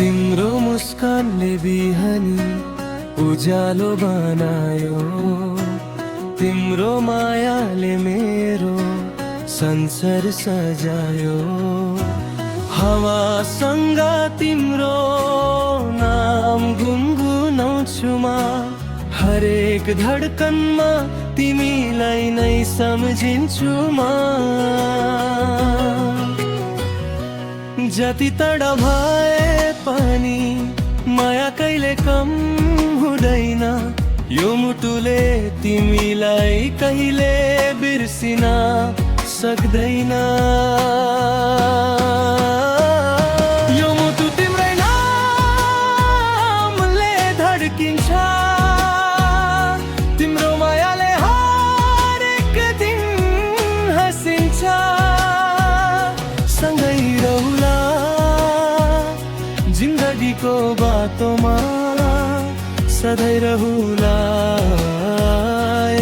तिम्रो मुस्कानले बिहानी उज्यालो बनायो, तिम्रो मायाले मेरो संसार सजायो। हावासँग तिम्रो नाम गुनगुनाउँछु म, हरेक धडकनमा तिमीलाई नै सम्झिन्छु म। जति तड भए पनि माया कहिले कम हुँदैन, यो मुटुले तिमीलाई कहिले बिर्सिन सक्दैन। यो मुटु तिम्रै नामले धड्किन्छ, तिम्रो मायाले हरेक दिन हँसिन्छ। सँगै रहुला जिन्दगीको बाटोमा, सधैँ रहुला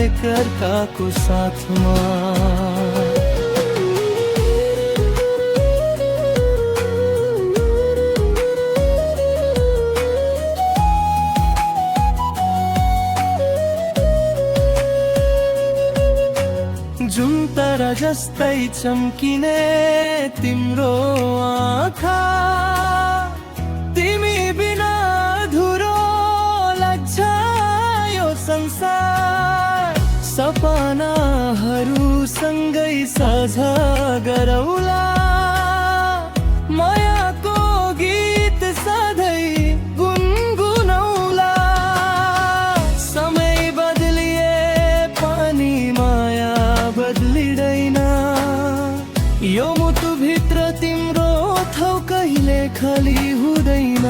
एकअर्काको साथमा। जुन तारा जस्तै चम्किने तिम्रो आँखा, तिमी बिना अधुरो लाग्छ यो संसार। सपनाहरू सँगै साझा गरौला, मायाको गीत सधैँ गुनगुनाउला। समय बदलिए पनि माया बदलिँदैन, यो मुटुभित्र तिम्रो ठाउँ कहिले खाली हुँदैन।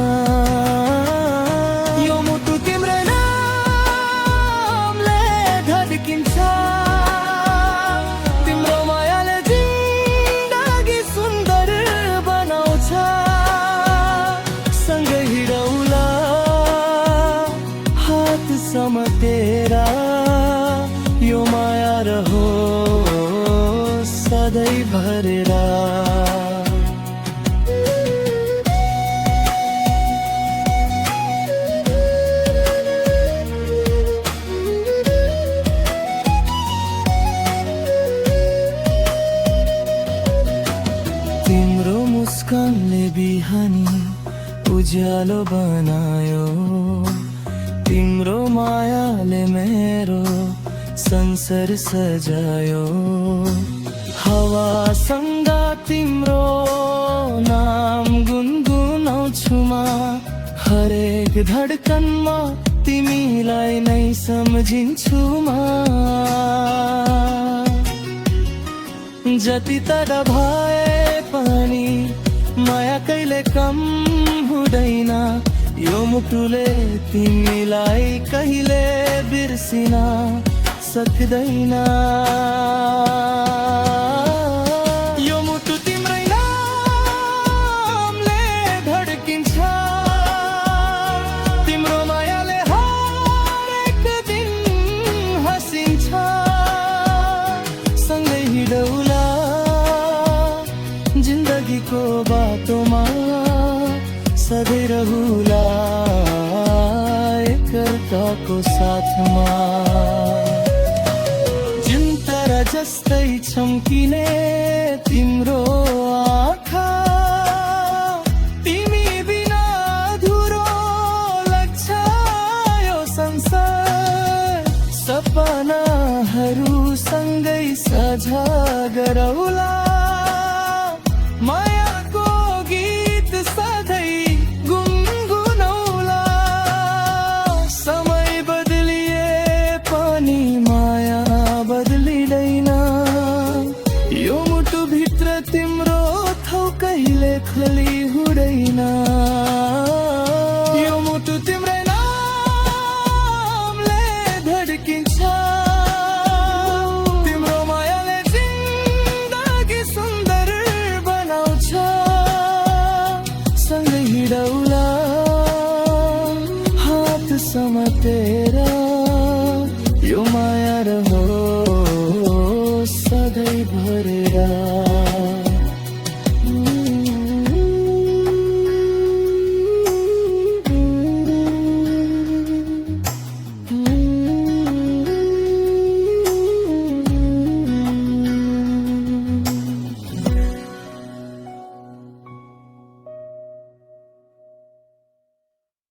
यो मुटु तिम्रै नामले धड्किन्छ, तिम्रो मायाले जिन्दगी सुन्दर बनाउँछ। सँगै हिँडौला हात समातेर, यो माया रहोस् सधैँ भरेर। तिम्रो मुस्कानले बिहानी उज्यालो बनायो, तिम्रो मायाले मेरो संसार सजायो। हावासँग तिम्रो नाम गुनगुनाउँछु म, हरेक धडकनमा तिमीलाई नै सम्झिन्छु म। जति तड भए पनि माया कहिले कम हुँदैन, यो मुटुले तिमीलाई कहिले बिर्सिन सक्दैन। यो मुटु तिम्रै नामले धड्किन्छ, तिम्रो मायाले हरेक दिन हँसिन्छ। सँगै हिँडौला जिन्दगीको बाटोमा, सधैँ रहुला एकअर्काको साथमा। जुन तारा जस्तै चम्किने तिम्रो आँखा, तिमी बिना अधुरो लाग्छ यो संसार। सपनाहरू सँगै साझा गरौला, मायाको गीत सधैँ गुनगुनाउला। समय बदलिए पनि माया बदलिँदैन, यो मुटुभित्र तिम्रो ठाउँ कहिले खाली हुँदैन। यो मुटु तिम्रै नामले धड्किन्छ, तिम्रो मायाले जिन्दगी सुन्दर बनाउँछ। सँगै हिँडौला हात समातेर, यो माया रहोस् सधैँ भरेर।